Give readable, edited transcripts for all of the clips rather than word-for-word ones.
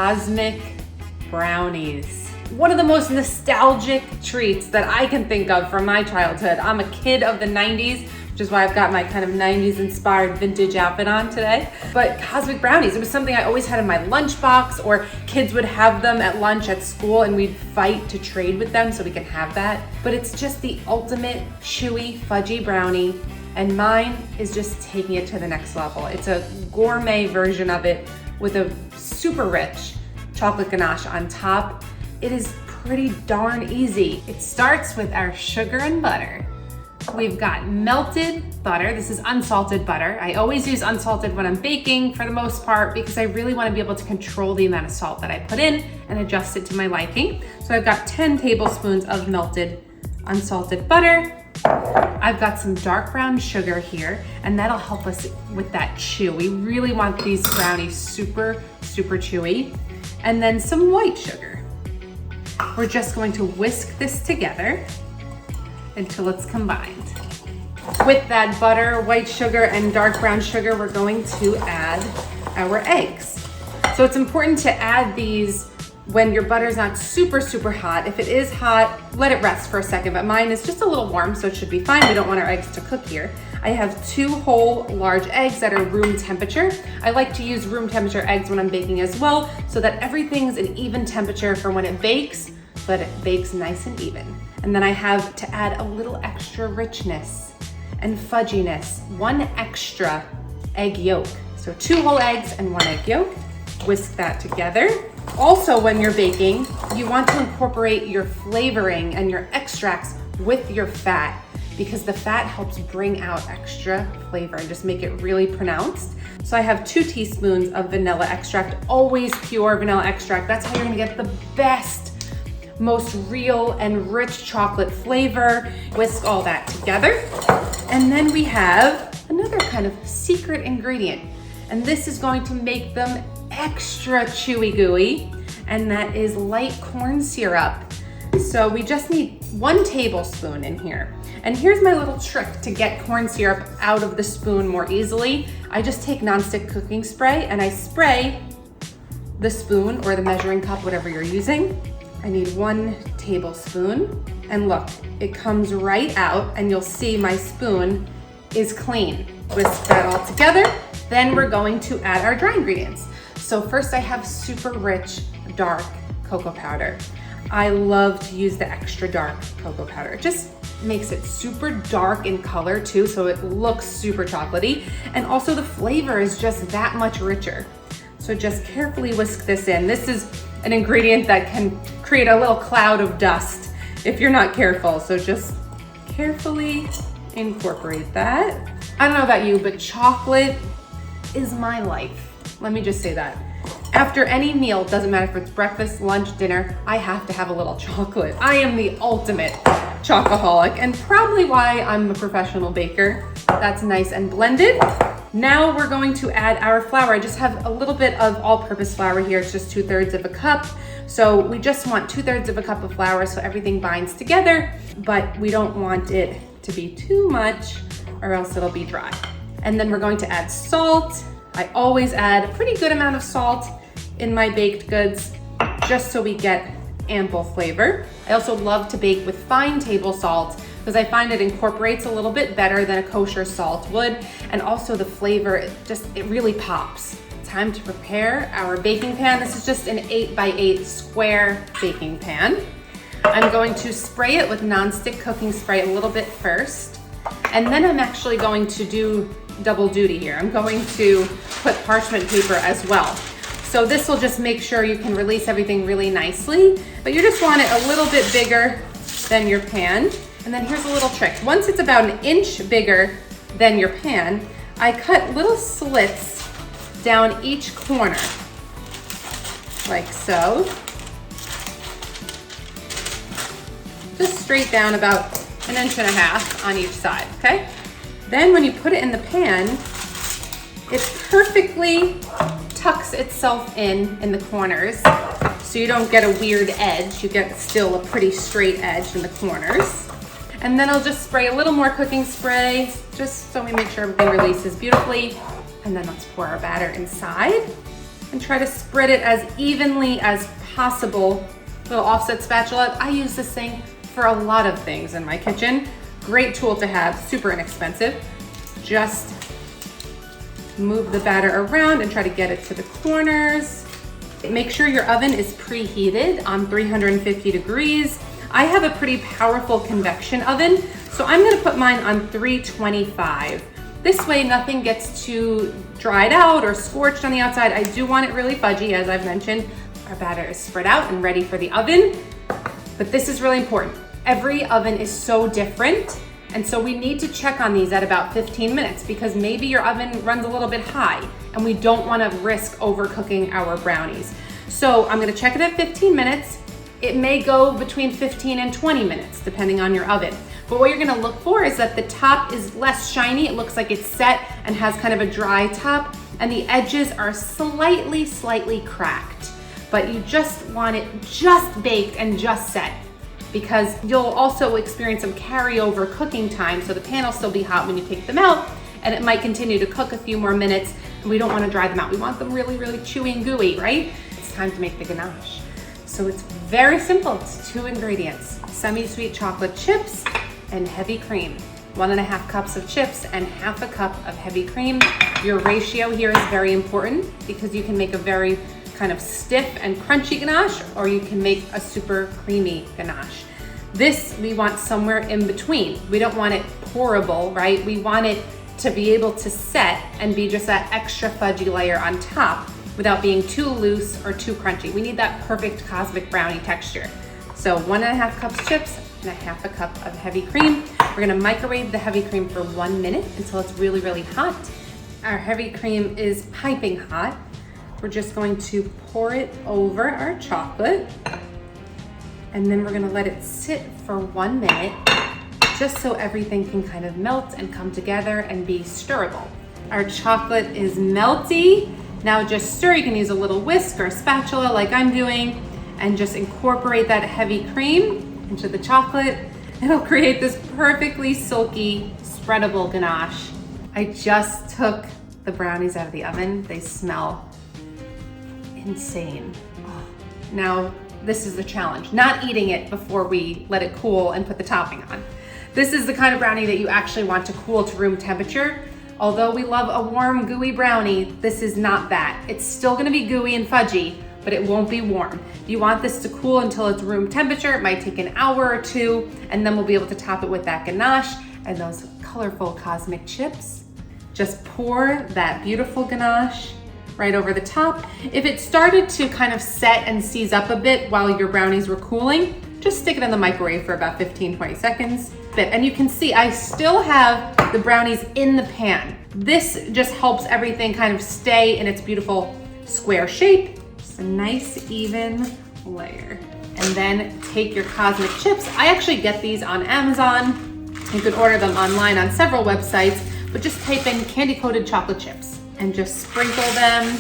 Cosmic Brownies. One of the most nostalgic treats that I can think of from my childhood. I'm a kid of the 90s, which is why I've got my kind of 90s inspired vintage outfit on today. But Cosmic Brownies, it was something I always had in my lunchbox, or kids would have them at lunch at school and we'd fight to trade with them so we can have that. But it's just the ultimate chewy, fudgy brownie, and mine is just taking it to the next level. It's a gourmet version of it with a super rich chocolate ganache on top. It is pretty darn easy. It starts with our sugar and butter. We've got melted butter. This is unsalted butter. I always use unsalted when I'm baking for the most part because I really want to be able to control the amount of salt that I put in and adjust it to my liking. So I've got 10 tablespoons of melted unsalted butter. I've got some dark brown sugar here, and that'll help us with that chew. We really want these brownies super, super chewy. And then some white sugar. We're just going to whisk this together until it's combined. With that butter, white sugar, and dark brown sugar, we're going to add our eggs. So it's important to add these when your butter's not super, super hot. If it is hot, let it rest for a second, but mine is just a little warm, so it should be fine. We don't want our eggs to cook here. I have 2 whole large eggs that are room temperature. I like to use room temperature eggs when I'm baking as well, so that everything's an even temperature for when it bakes, so that it bakes nice and even. And then I have to add a little extra richness and fudginess, 1 extra egg yolk. So 2 whole eggs and 1 egg yolk. Whisk that together. Also, when you're baking, you want to incorporate your flavoring and your extracts with your fat, because the fat helps bring out extra flavor and just make it really pronounced. So I have 2 teaspoons of vanilla extract, always pure vanilla extract. That's how you're gonna get the best, most real and rich chocolate flavor. Whisk all that together. And then we have another kind of secret ingredient, and this is going to make them extra chewy gooey, and that is light corn syrup. So we just need 1 tablespoon in here. And here's my little trick to get corn syrup out of the spoon more easily. I just take nonstick cooking spray and I spray the spoon or the measuring cup, whatever you're using. I need 1 tablespoon, and look, it comes right out, and you'll see my spoon is clean. Whisk that all together. Then we're going to add our dry ingredients. So first I have super rich dark cocoa powder. I love to use the extra dark cocoa powder. It just makes it super dark in color too, so it looks super chocolatey. And also the flavor is just that much richer. So just carefully whisk this in. This is an ingredient that can create a little cloud of dust if you're not careful. So just carefully incorporate that. I don't know about you, but chocolate is my life. Let me just say that. After any meal, doesn't matter if it's breakfast, lunch, dinner, I have to have a little chocolate. I am the ultimate chocoholic, and probably why I'm a professional baker. That's nice and blended. Now we're going to add our flour. I just have a little bit of all-purpose flour here. It's just 2/3 of a cup. So we just want 2/3 of a cup of flour so everything binds together, but we don't want it to be too much or else it'll be dry. And then we're going to add salt. I always add a pretty good amount of salt in my baked goods just so we get ample flavor. I also love to bake with fine table salt because I find it incorporates a little bit better than a kosher salt would, and also the flavor, it really pops. Time to prepare our baking pan. This is just an 8x8 square baking pan. I'm going to spray it with nonstick cooking spray a little bit first, and then I'm actually going to do double duty here. I'm going to put parchment paper as well. So this will just make sure you can release everything really nicely, but you just want it a little bit bigger than your pan. And then here's a little trick. Once it's about 1 inch bigger than your pan, I cut little slits down each corner, like so. Just straight down about 1.5 inches on each side, okay? Then when you put it in the pan, it perfectly tucks itself in the corners, so you don't get a weird edge. You get still a pretty straight edge in the corners. And then I'll just spray a little more cooking spray, just so we make sure everything releases beautifully. And then let's pour our batter inside. and try to spread it as evenly as possible. Little offset spatula. I use this thing for a lot of things in my kitchen. Great tool to have, super inexpensive. Just move the batter around and try to get it to the corners. Make sure your oven is preheated on 350 degrees. I have a pretty powerful convection oven, so I'm gonna put mine on 325. This way nothing gets too dried out or scorched on the outside. I do want it really fudgy, as I've mentioned. Our batter is spread out and ready for the oven, but this is really important. Every oven is so different, and so we need to check on these at about 15 minutes because maybe your oven runs a little bit high and we don't wanna risk overcooking our brownies. So I'm gonna check it at 15 minutes. It may go between 15 and 20 minutes, depending on your oven. But what you're gonna look for is that the top is less shiny. It looks like it's set and has kind of a dry top, and the edges are slightly cracked. But you just want it just baked and just set, because you'll also experience some carryover cooking time, so the pan will still be hot when you take them out, and it might continue to cook a few more minutes, and we don't wanna dry them out. We want them really chewy and gooey, right? It's time to make the ganache. So it's very simple. It's 2 ingredients: semi-sweet chocolate chips and heavy cream. 1.5 cups of chips and 1/2 cup of heavy cream. Your ratio here is very important because you can make a very kind of stiff and crunchy ganache, or you can make a super creamy ganache. This we want somewhere in between. We don't want it pourable, right? We want it to be able to set and be just that extra fudgy layer on top without being too loose or too crunchy. We need that perfect cosmic brownie texture. So 1.5 cups chips and 1/2 cup of heavy cream. We're gonna microwave the heavy cream for 1 minute until it's really hot. Our heavy cream is piping hot. We're just going to pour it over our chocolate, and then we're gonna let it sit for 1 minute just so everything can kind of melt and come together and be stirrable. Our chocolate is melty. Now just stir. You can use a little whisk or a spatula like I'm doing and just incorporate that heavy cream into the chocolate. It'll create this perfectly silky, spreadable ganache. I just took the brownies out of the oven. They smell insane. Oh. Now, this is the challenge. Not eating it before we let it cool and put the topping on. This is the kind of brownie that you actually want to cool to room temperature. Although we love a warm, gooey brownie, this is not that. It's still gonna be gooey and fudgy, but it won't be warm. You want this to cool until it's room temperature. It might take an hour or 2, and then we'll be able to top it with that ganache and those colorful cosmic chips. Just pour that beautiful ganache right over the top. If it started to kind of set and seize up a bit while your brownies were cooling, just stick it in the microwave for about 15-20 seconds. And you can see I still have the brownies in the pan. This just helps everything kind of stay in its beautiful square shape. Just a nice even layer. And then take your cosmic chips. I actually get these on Amazon. You can order them online on several websites, but just type in candy coated chocolate chips and just sprinkle them.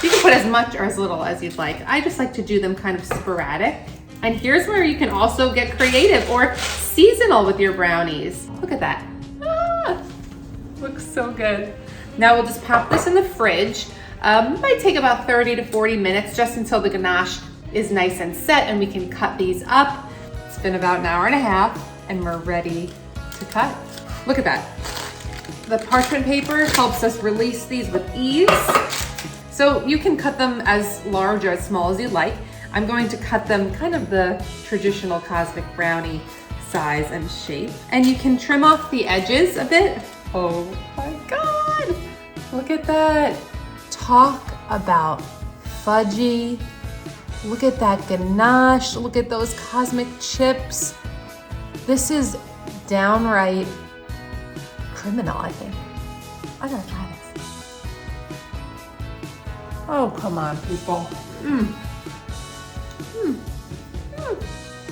You can put as much or as little as you'd like. I just like to do them kind of sporadic. And here's where you can also get creative or seasonal with your brownies. Look at that. Ah, looks so good. Now we'll just pop this in the fridge. Might take about 30 to 40 minutes just until the ganache is nice and set and we can cut these up. It's been about an hour and a half and we're ready to cut. Look at that. The parchment paper helps us release these with ease. So you can cut them as large or as small as you like. I'm going to cut them kind of the traditional cosmic brownie size and shape. And you can trim off the edges a bit. Oh my God, look at that. Talk about fudgy. Look at that ganache. Look at those cosmic chips. This is downright criminal, I think. I gotta try this. Oh, come on, people.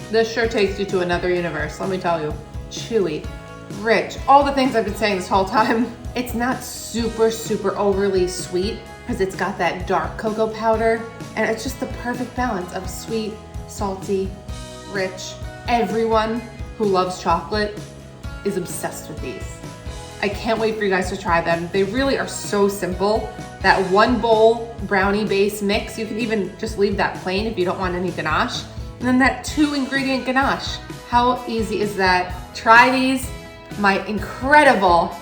This sure takes you to another universe, let me tell you. Chewy, rich, all the things I've been saying this whole time. It's not super overly sweet because it's got that dark cocoa powder, and it's just the perfect balance of sweet, salty, rich. Everyone who loves chocolate is obsessed with these. I can't wait for you guys to try them. They really are so simple. That 1 bowl brownie base mix, you can even just leave that plain if you don't want any ganache. And then that 2 ingredient ganache. How easy is that? Try these, my incredible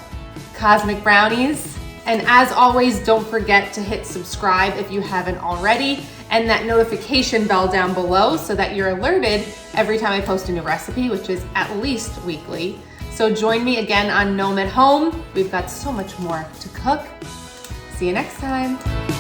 cosmic brownies. And as always, don't forget to hit subscribe if you haven't already, and that notification bell down below so that you're alerted every time I post a new recipe, which is at least weekly. So join me again on Gnome at Home. We've got so much more to cook. See you next time.